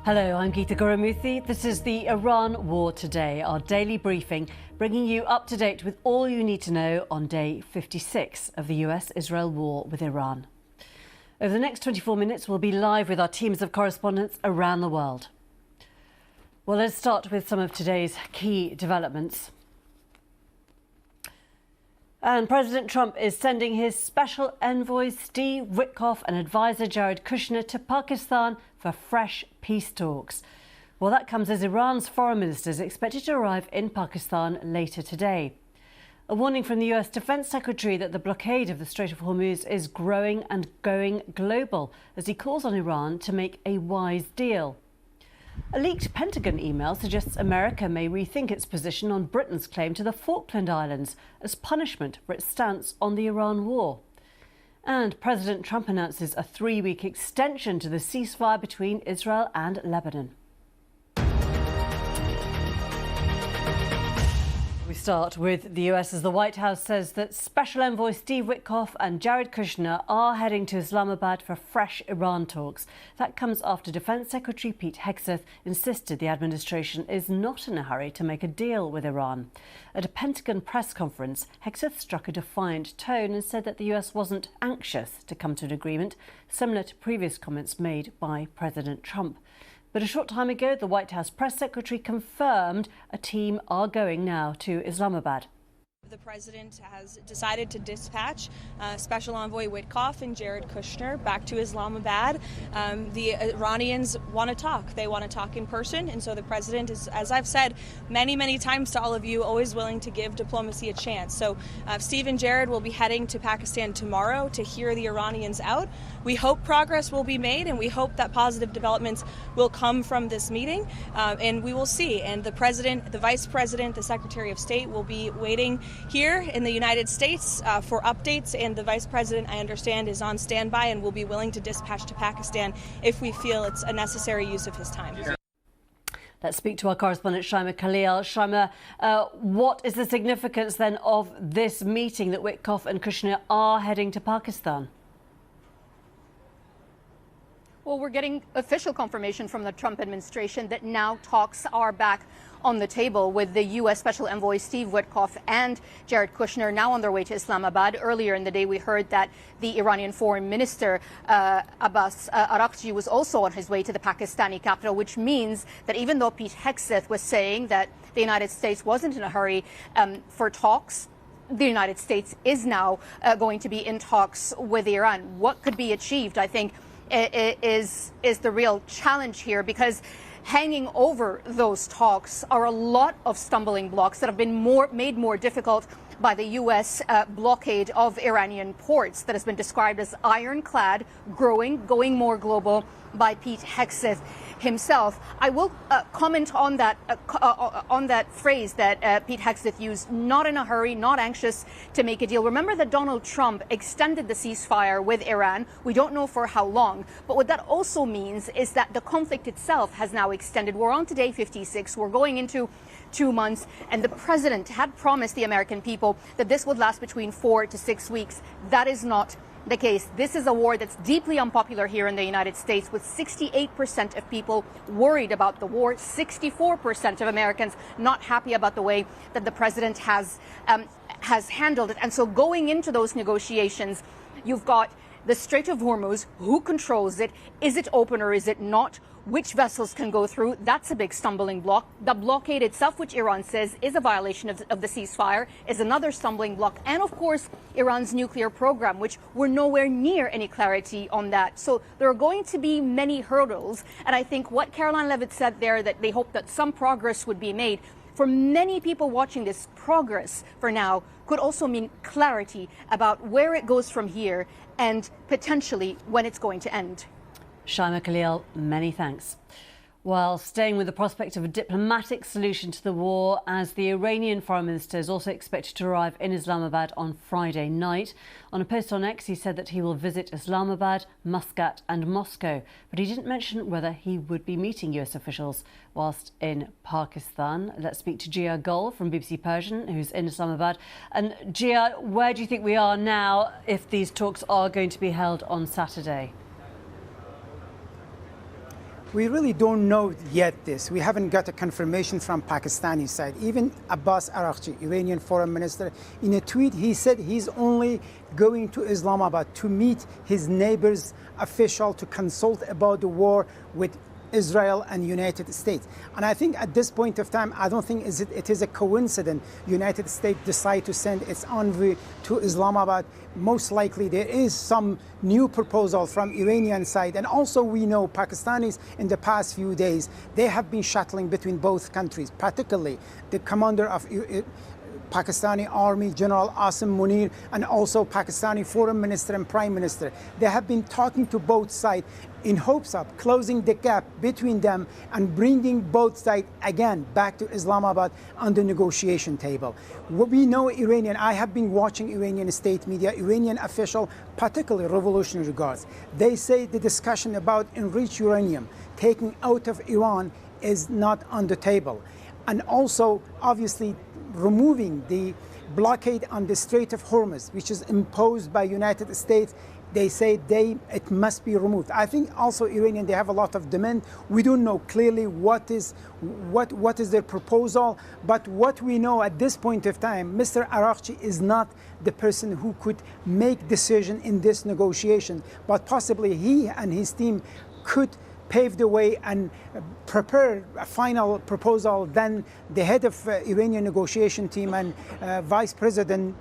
Hello, I'm Geeta Gurumuthy. This is the Iran War Today, our daily briefing, bringing you up to date with all you need to know on day 56 of the US-Israel war with Iran. Over the next 24 minutes, we'll be live with our teams of correspondents around the world. Well, let's start with some of today's key developments. And President Trump is sending his special envoys Steve Witkoff and advisor Jared Kushner to Pakistan for fresh peace talks. Well, that comes as Iran's foreign minister is expected to arrive in Pakistan later today. A warning from the US Defence Secretary that the blockade of the Strait of Hormuz is growing and going global as he calls on Iran to make a wise deal. A leaked Pentagon email suggests America may rethink its position on Britain's claim to the Falkland Islands as punishment for its stance on the Iran war. And President Trump announces a 3-week extension to the ceasefire between Israel and Lebanon. We start with the US as the White House says that Special Envoy Steve Witkoff and Jared Kushner are heading to Islamabad for fresh Iran talks. That comes after Defence Secretary Pete Hegseth insisted the administration is not in a hurry to make a deal with Iran. At a Pentagon press conference, Hegseth struck a defiant tone and said that the US wasn't anxious to come to an agreement, similar to previous comments made by President Trump. But a short time ago, the White House press secretary confirmed a team are going now to Islamabad. The president has decided to dispatch Special Envoy Witkoff and Jared Kushner back to Islamabad. The Iranians want to talk. They want to talk in person. And so the president is, as I've said many, many times to all of you, always willing to give diplomacy a chance. So Steve and Jared will be heading to Pakistan tomorrow to hear the Iranians out. We hope progress will be made, and we hope that positive developments will come from this meeting. And we will see. And the president, the vice president, the secretary of state will be waiting here in the United States for updates, and the vice president, I understand, is on standby and will be willing to dispatch to Pakistan if we feel it's a necessary use of his time. Let's speak to our correspondent Shaima Khalil. Shaima, what is the significance then of this meeting that Witkoff and Kushner are heading to Pakistan? Well, we're getting official confirmation from the Trump administration that now talks are back on the table with the U.S. Special Envoy Steve Witkoff and Jared Kushner now on their way to Islamabad. Earlier in the day, we heard that the Iranian Foreign Minister Abbas Araghchi was also on his way to the Pakistani capital, which means that even though Pete Hegseth was saying that the United States wasn't in a hurry for talks, the United States is now going to be in talks with Iran. What could be achieved, I think, is the real challenge here, because hanging over those talks are a lot of stumbling blocks that have been made more difficult by the U.S. blockade of Iranian ports that has been described as ironclad, going more global by Pete Hegseth himself. I will comment on that phrase that Pete Hegseth used, not in a hurry, not anxious to make a deal. Remember that Donald Trump extended the ceasefire with Iran. We don't know for how long, but what that also means is that the conflict itself has now extended. We're on to day 56. We're going into 2 months, and the president had promised the American people that this would last between 4 to 6 weeks. That is not the case. This is a war that's deeply unpopular here in the United States, with 68% of people worried about the war, 64% of Americans not happy about the way that the president has handled it. And so going into those negotiations, you've got the Strait of Hormuz. Who controls it? Is it open or is it not? Which vessels can go through? That's a big stumbling block. The blockade itself, which Iran says is a violation of the ceasefire, is another stumbling block. And of course, Iran's nuclear program, which we're nowhere near any clarity on that. So there are going to be many hurdles. And I think what Caroline Levitt said there, that they hope that some progress would be made. For many people watching this, progress for now could also mean clarity about where it goes from here and potentially when it's going to end. Shaima Khalil, many thanks. While staying with the prospect of a diplomatic solution to the war, as the Iranian foreign minister is also expected to arrive in Islamabad on Friday night. On a post on X, he said that he will visit Islamabad, Muscat and Moscow, but he didn't mention whether he would be meeting US officials whilst in Pakistan. Let's speak to Gia Gul from BBC Persian, who's in Islamabad. And Gia, where do you think we are now if these talks are going to be held on Saturday? We really don't know yet this. We haven't got a confirmation from Pakistani side. Even Abbas Araghchi, Iranian foreign minister, in a tweet, he said he's only going to Islamabad to meet his neighbor's official to consult about the war with Israel and United States. And I think at this point of time, I don't think it is a coincidence United States decide to send its envoy to Islamabad. Most likely there is some new proposal from Iranian side. And also we know Pakistanis in the past few days, they have been shuttling between both countries, particularly the commander of Pakistani Army, General Asim Munir, and also Pakistani Foreign Minister and Prime Minister. They have been talking to both sides in hopes of closing the gap between them and bringing both sides again back to Islamabad on the negotiation table. We know Iranian, I have been watching Iranian state media, Iranian official, particularly Revolutionary Guards. They say the discussion about enriched uranium taken out of Iran is not on the table. And also, obviously, removing the blockade on the Strait of Hormuz, which is imposed by United States, they say it must be removed. I think also Iranian, they have a lot of demand. We don't know clearly what is their proposal, but what we know at this point of time, Mr. Araghchi is not the person who could make decision in this negotiation, but possibly he and his team could pave the way and prepare a final proposal. Then the head of Iranian negotiation team and Vice President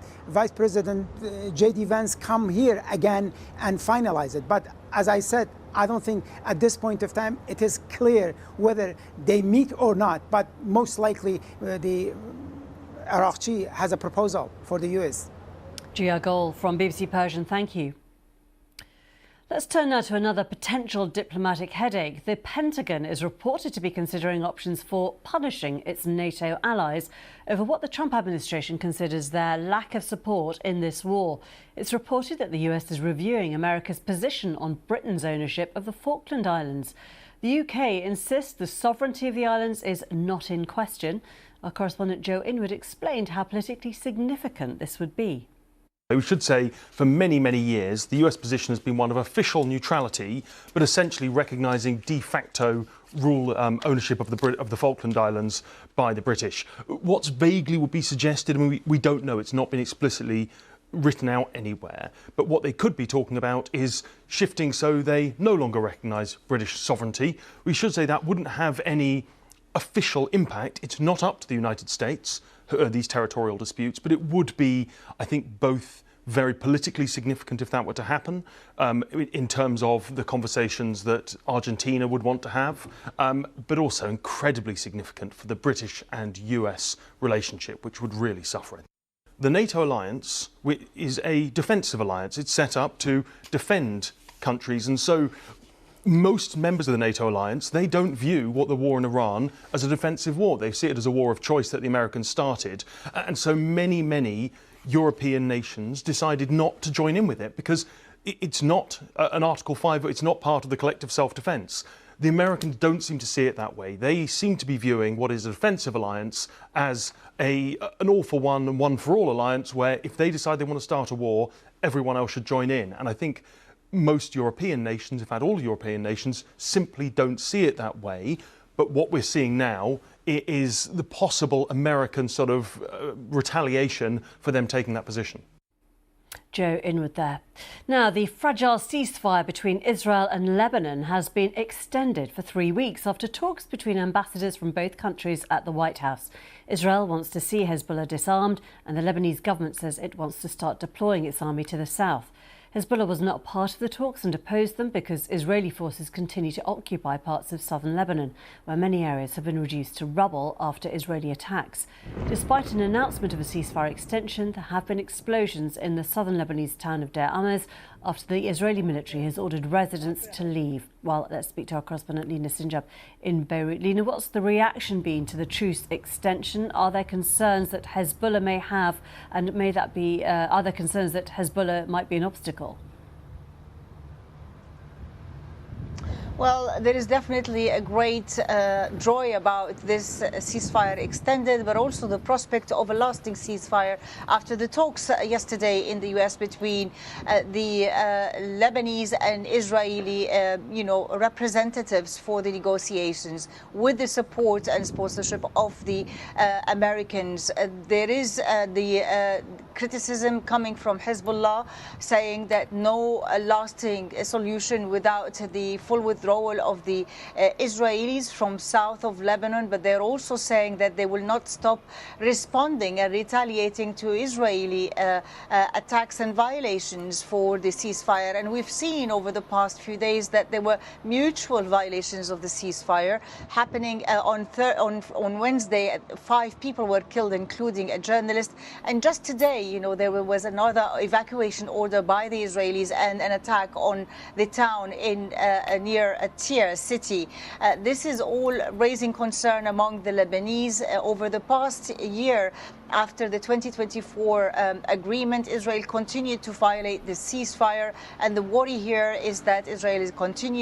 J.D. Vance come here again and finalize it. But as I said, I don't think at this point of time it is clear whether they meet or not. But most likely the Araghchi has a proposal for the US. Gia Gol from BBC Persian, thank you. Let's turn now to another potential diplomatic headache. The Pentagon is reported to be considering options for punishing its NATO allies over what the Trump administration considers their lack of support in this war. It's reported that the US is reviewing America's position on Britain's ownership of the Falkland Islands. The UK insists the sovereignty of the islands is not in question. Our correspondent Joe Inwood explained how politically significant this would be. We should say for many, many years, the US position has been one of official neutrality, but essentially recognising de facto rule ownership of the Falkland Islands by the British. What's vaguely would be suggested, I mean, we don't know, it's not been explicitly written out anywhere, but what they could be talking about is shifting so they no longer recognise British sovereignty. We should say that wouldn't have any official impact. It's not up to the United States, these territorial disputes, but it would be, I think, both very politically significant if that were to happen, in terms of the conversations that Argentina would want to have, but also incredibly significant for the British and US relationship, which would really suffer it. The NATO alliance is a defensive alliance. It's set up to defend countries, and so most members of the NATO alliance, they don't view what the war in Iran as a defensive war. They see it as a war of choice that the Americans started. And so many European nations decided not to join in with it because it's not an Article 5, it's not part of the collective self-defense. The Americans don't seem to see it that way. They seem to be viewing what is a defensive alliance as an all-for-one and one-for-all alliance where if they decide they want to start a war, everyone else should join in. And I think most European nations, in fact all European nations, simply don't see it that way. But what we're seeing now is the possible American sort of retaliation for them taking that position. Joe Inwood there. Now, the fragile ceasefire between Israel and Lebanon has been extended for 3 weeks after talks between ambassadors from both countries at the White House. Israel wants to see Hezbollah disarmed, and the Lebanese government says it wants to start deploying its army to the south. Hezbollah was not part of the talks and opposed them because Israeli forces continue to occupy parts of southern Lebanon, where many areas have been reduced to rubble after Israeli attacks. Despite an announcement of a ceasefire extension, there have been explosions in the southern Lebanese town of Deir Amez after the Israeli military has ordered residents to leave. Well, let's speak to our correspondent Lina Sinjab in Beirut. Lina, what's the reaction been to the truce extension? Are there concerns that Hezbollah may have, and are there concerns that Hezbollah might be an obstacle? Well, there is definitely a great joy about this ceasefire extended, but also the prospect of a lasting ceasefire after the talks yesterday in the U.S. between the Lebanese and Israeli, representatives for the negotiations, with the support and sponsorship of the Americans. There is the criticism coming from Hezbollah saying that no lasting solution without the full withdrawal of the Israelis from south of Lebanon, but they're also saying that they will not stop responding and retaliating to Israeli attacks and violations for the ceasefire. And we've seen over the past few days that there were mutual violations of the ceasefire happening on Wednesday. 5 people were killed, including a journalist. And just today, there was another evacuation order by the Israelis and an attack on the town in near Tyre city. This is all raising concern among the Lebanese. Over the past year, after the 2024 agreement, Israel continued to violate the ceasefire, and the worry here is that Israel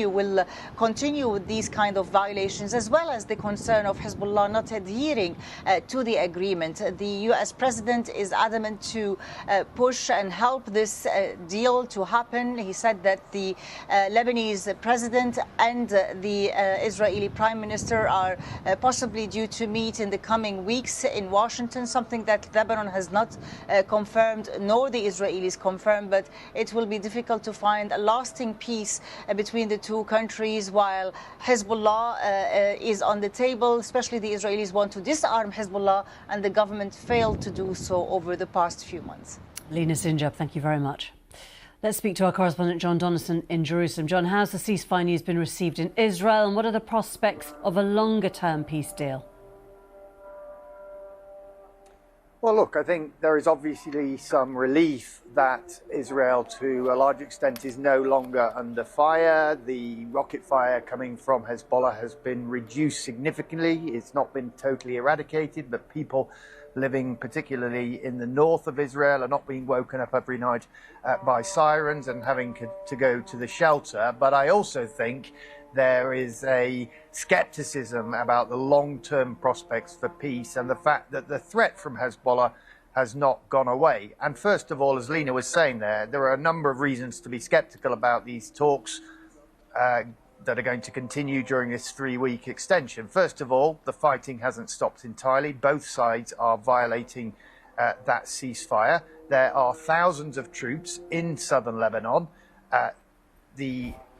will continue with these kind of violations, as well as the concern of Hezbollah not adhering to the agreement. The U.S. president is adamant to push and help this deal to happen. He said that the Lebanese president and the Israeli prime minister are possibly due to meet in the coming weeks in Washington, something that Lebanon has not confirmed, nor the Israelis confirmed, but it will be difficult to find a lasting peace between the two countries while Hezbollah is on the table. Especially the Israelis want to disarm Hezbollah, and the government failed to do so over the past few months. Lina Sinjab, thank you very much. Let's speak to our correspondent John Donnison in Jerusalem. John, how's the ceasefire news been received in Israel, and what are the prospects of a longer-term peace deal? Well, look, I think there is obviously some relief that Israel, to a large extent, is no longer under fire. The rocket fire coming from Hezbollah has been reduced significantly. It's not been totally eradicated, but people living particularly in the north of Israel are not being woken up every night by sirens and having to go to the shelter. But I also think there is a skepticism about the long-term prospects for peace and the fact that the threat from Hezbollah has not gone away. And first of all, as Lina was saying there are a number of reasons to be skeptical about these talks that are going to continue during this 3-week extension. First of all, the fighting hasn't stopped entirely. Both sides are violating that ceasefire. There are thousands of troops in southern Lebanon.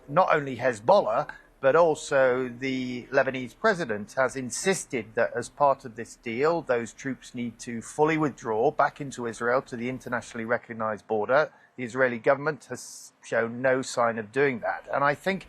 Not only Hezbollah, but also the Lebanese president has insisted that as part of this deal, those troops need to fully withdraw back into Israel to the internationally recognized border. The Israeli government has shown no sign of doing that. And I think,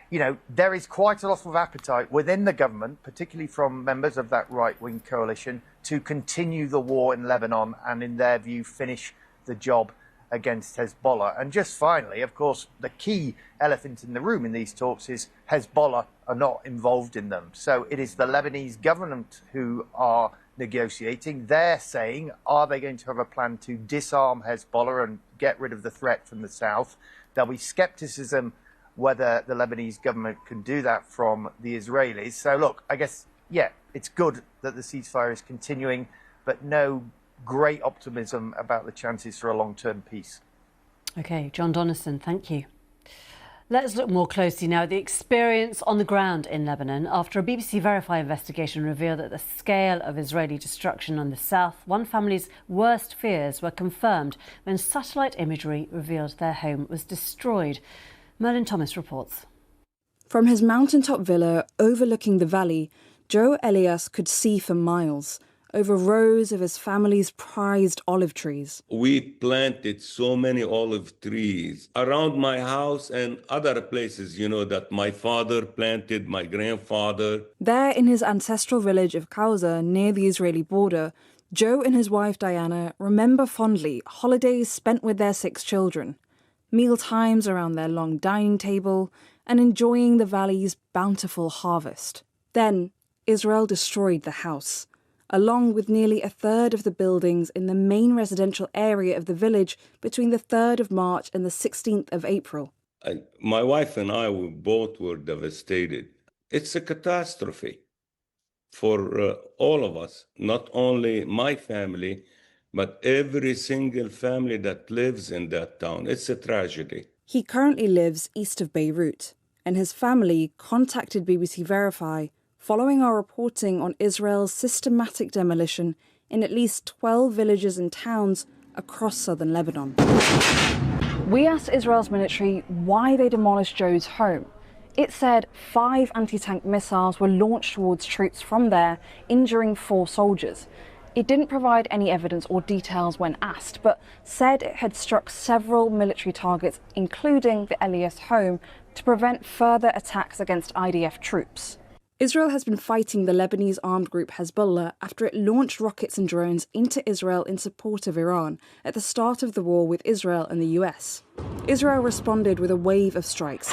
there is quite a lot of appetite within the government, particularly from members of that right-wing coalition, to continue the war in Lebanon and, in their view, finish the job against Hezbollah. And just finally, of course, the key elephant in the room in these talks is Hezbollah are not involved in them. So it is the Lebanese government who are negotiating. They're saying, are they going to have a plan to disarm Hezbollah and get rid of the threat from the south? There'll be skepticism whether the Lebanese government can do that from the Israelis. So look, I guess, it's good that the ceasefire is continuing, but no great optimism about the chances for a long-term peace. OK, John Donnison, thank you. Let's look more closely now at the experience on the ground in Lebanon after a BBC Verify investigation revealed that the scale of Israeli destruction on the south, one family's worst fears were confirmed when satellite imagery revealed their home was destroyed. Merlin Thomas reports. From his mountaintop villa overlooking the valley, Joe Elias could see for miles over rows of his family's prized olive trees. We planted so many olive trees around my house and other places, that my father planted, my grandfather. There in his ancestral village of Kauza, near the Israeli border, Joe and his wife Diana remember fondly holidays spent with their 6 children, meal times around their long dining table, and enjoying the valley's bountiful harvest. Then Israel destroyed the house, along with nearly a third of the buildings in the main residential area of the village between the 3rd of March and the 16th of April. My wife and I, we both were devastated. It's a catastrophe for all of us, not only my family, but every single family that lives in that town. It's a tragedy. He currently lives east of Beirut, and his family contacted BBC Verify following our reporting on Israel's systematic demolition in at least 12 villages and towns across southern Lebanon. We asked Israel's military why they demolished Joe's home. It said 5 anti-tank missiles were launched towards troops from there, injuring 4 soldiers. It didn't provide any evidence or details when asked, but said it had struck several military targets, including the Elias home, to prevent further attacks against IDF troops. Israel has been fighting the Lebanese armed group Hezbollah after it launched rockets and drones into Israel in support of Iran at the start of the war with Israel and the US. Israel responded with a wave of strikes,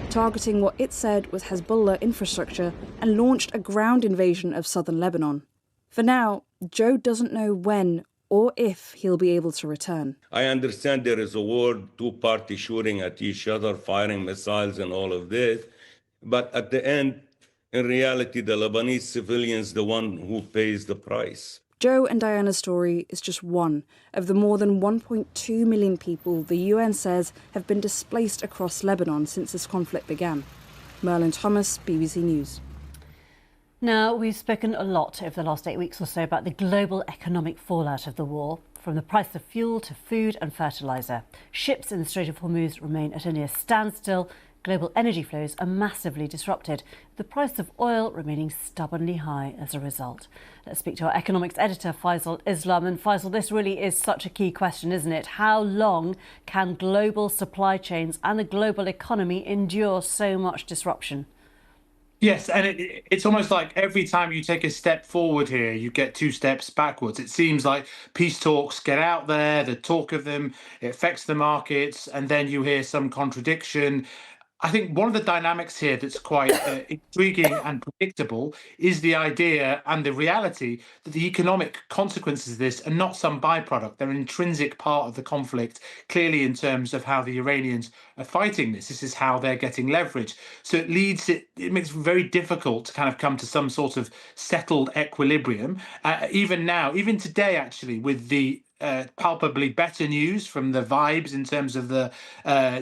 targeting what it said was Hezbollah infrastructure, and launched a ground invasion of southern Lebanon. For now, Joe doesn't know when or if he'll be able to return. I understand there is a war, 2 parties shooting at each other, firing missiles and all of this. But at the end, in reality, the Lebanese civilians, the one who pays the price. Joe and Diana's story is just one of the more than 1.2 million people the UN says have been displaced across Lebanon since this conflict began. Merlin Thomas, BBC News. Now, we've spoken a lot over the last 8 weeks or so about the global economic fallout of the war, from the price of fuel to food and fertiliser. Ships in the Strait of Hormuz remain at a near standstill. Global energy flows are massively disrupted, the price of oil remaining stubbornly high as a result. Let's speak to our economics editor, Faisal Islam. And Faisal, this really is such a key question, isn't it? How long can global supply chains and the global economy endure so much disruption? Yes, and it's almost like every time you take a step forward here, you get 2 steps backwards. It seems like peace talks get out there, the talk of them, it affects the markets, and then you hear some contradiction. I think one of the dynamics here that's quite intriguing and predictable is the idea and the reality that the economic consequences of this are not some byproduct. They're an intrinsic part of the conflict, clearly in terms of how the Iranians are fighting this. This is how they're getting leverage. So it makes it very difficult to kind of come to some sort of settled equilibrium. Even now, even today, actually, with the palpably better news from the vibes in terms of the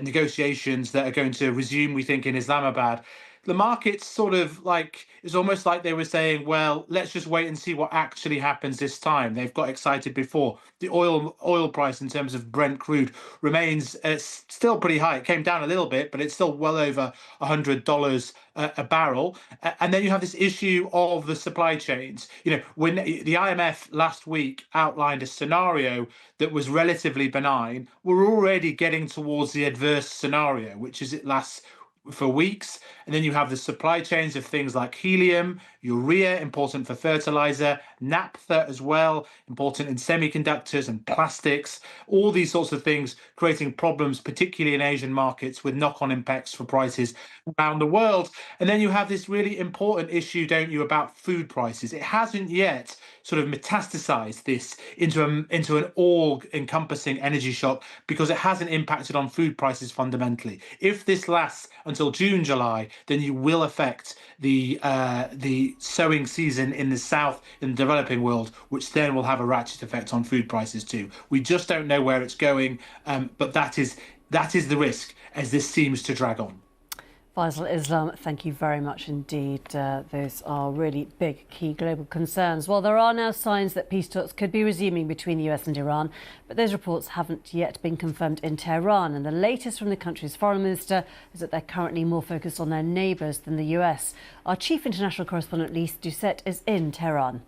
negotiations that are going to resume, we think, in Islamabad. The market's sort of like, it's almost like they were saying, well, let's just wait and see what actually happens this time. They've got excited before. The oil price in terms of Brent crude remains still pretty high. It came down a little bit, but it's still well over $100 a barrel. And then you have this issue of the supply chains. You know, when the IMF last week outlined a scenario that was relatively benign, we're already getting towards the adverse scenario, which is it lasts for weeks. And then you have the supply chains of things like helium, urea, important for fertilizer, naphtha as well, important in semiconductors and plastics, all these sorts of things creating problems, particularly in Asian markets, with knock-on impacts for prices around the world. And then you have this really important issue, don't you, about food prices. It hasn't yet sort of metastasized this into an all-encompassing energy shock because it hasn't impacted on food prices fundamentally. If this lasts until June, July, then you will affect the sowing season in the south, in the developing world, which then will have a ratchet effect on food prices too. We just don't know where it's going, but that is the risk as this seems to drag on. Faisal Islam, thank you very much indeed. Those are really big, key global concerns. Well, there are now signs that peace talks could be resuming between the US and Iran, but those reports haven't yet been confirmed in Tehran. And the latest from the country's foreign minister is that they're currently more focused on their neighbours than the US. Our chief international correspondent, Lise Doucette, is in Tehran.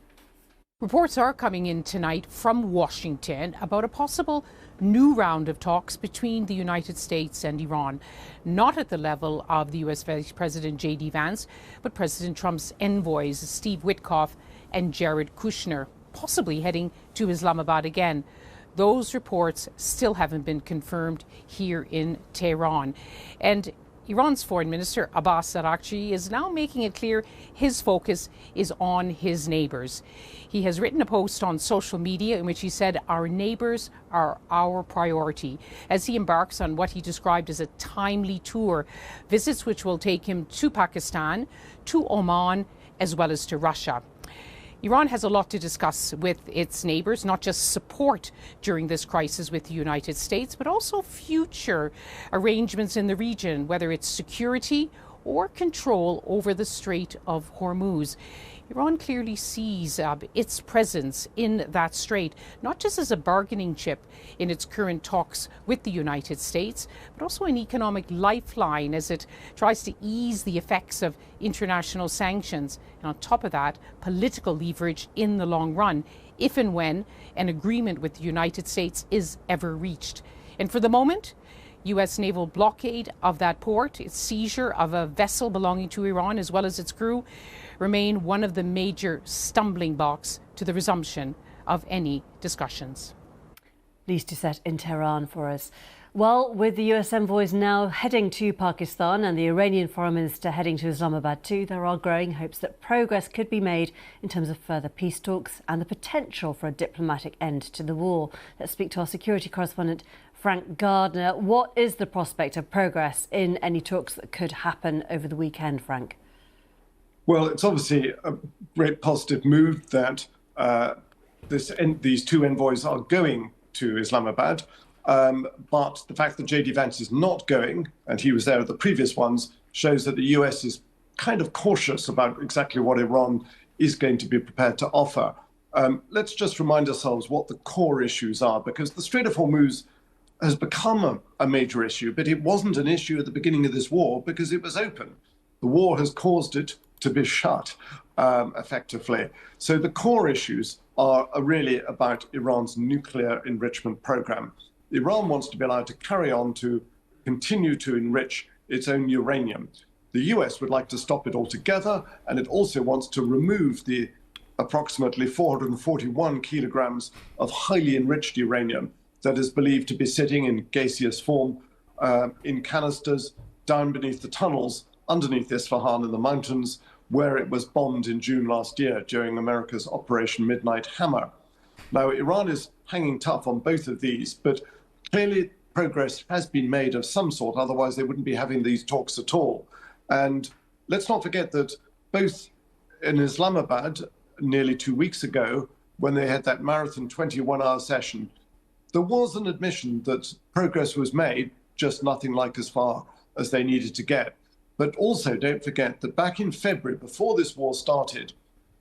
Reports are coming in tonight from Washington about a possible new round of talks between the United States and Iran, not at the level of the US Vice President J.D. Vance, but President Trump's envoys Steve Witkoff and Jared Kushner, possibly heading to Islamabad again. Those reports still haven't been confirmed here in Tehran. And Iran's Foreign Minister Abbas Araghchi is now making it clear his focus is on his neighbours. He has written a post on social media in which he said, "Our neighbours are our priority," as he embarks on what he described as a timely tour, visits which will take him to Pakistan, to Oman, as well as to Russia. Iran has a lot to discuss with its neighbours, not just support during this crisis with the United States, but also future arrangements in the region, whether it's security or control over the Strait of Hormuz. Iran clearly sees its presence in that strait, not just as a bargaining chip in its current talks with the United States, but also an economic lifeline as it tries to ease the effects of international sanctions. And on top of that, political leverage in the long run, if and when an agreement with the United States is ever reached. And for the moment, U.S. naval blockade of that port, its seizure of a vessel belonging to Iran as well as its crew, remain one of the major stumbling blocks to the resumption of any discussions. Lise Doucette in Tehran for us. Well, with the US envoys now heading to Pakistan and the Iranian foreign minister heading to Islamabad too, there are growing hopes that progress could be made in terms of further peace talks and the potential for a diplomatic end to the war. Let's speak to our security correspondent, Frank Gardner. What is the prospect of progress in any talks that could happen over the weekend, Frank? Well, it's obviously a great positive move that these two envoys are going to Islamabad. But the fact that J.D. Vance is not going, and he was there at the previous ones, shows that the US is kind of cautious about exactly what Iran is going to be prepared to offer. Let's just remind ourselves what the core issues are, because the Strait of Hormuz has become a major issue, but it wasn't an issue at the beginning of this war because it was open. The war has caused it to be shut, effectively. So the core issues are really about Iran's nuclear enrichment program. Iran wants to be allowed to carry on to continue to enrich its own uranium. The US would like to stop it altogether, and it also wants to remove the approximately 441 kilograms of highly enriched uranium that is believed to be sitting in gaseous form in canisters down beneath the tunnels underneath Isfahan in the mountains, where it was bombed in June last year during America's Operation Midnight Hammer. Now, Iran is hanging tough on both of these, but clearly progress has been made of some sort, otherwise they wouldn't be having these talks at all. And let's not forget that both in Islamabad nearly 2 weeks ago, when they had that marathon 21-hour session, there was an admission that progress was made, just nothing like as far as they needed to get. But also don't forget that back in February, before this war started,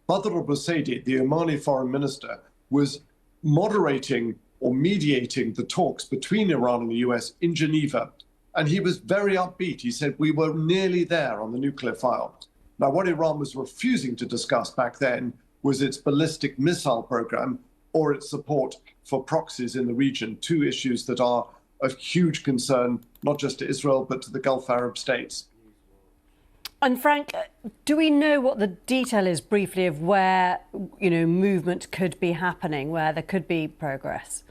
Badr al-Busaidi, the Omani foreign minister, was moderating or mediating the talks between Iran and the US in Geneva. And he was very upbeat. He said, we were nearly there on the nuclear file. Now, what Iran was refusing to discuss back then was its ballistic missile program or its support for proxies in the region, two issues that are of huge concern, not just to Israel, but to the Gulf Arab states. And Frank, do we know what the detail is briefly of where, movement could be happening, where there could be progress?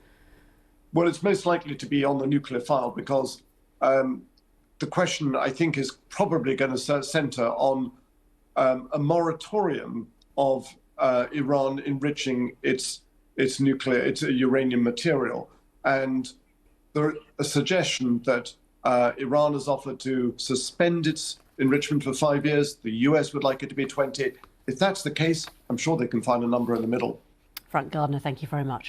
Well, it's most likely to be on the nuclear file because the question, I think, is probably going to center on a moratorium of Iran enriching its uranium material. And there's a suggestion that Iran has offered to suspend its enrichment for 5 years. The US would like it to be 20. If that's the case, I'm sure they can find a number in the middle. Frank Gardner, thank you very much.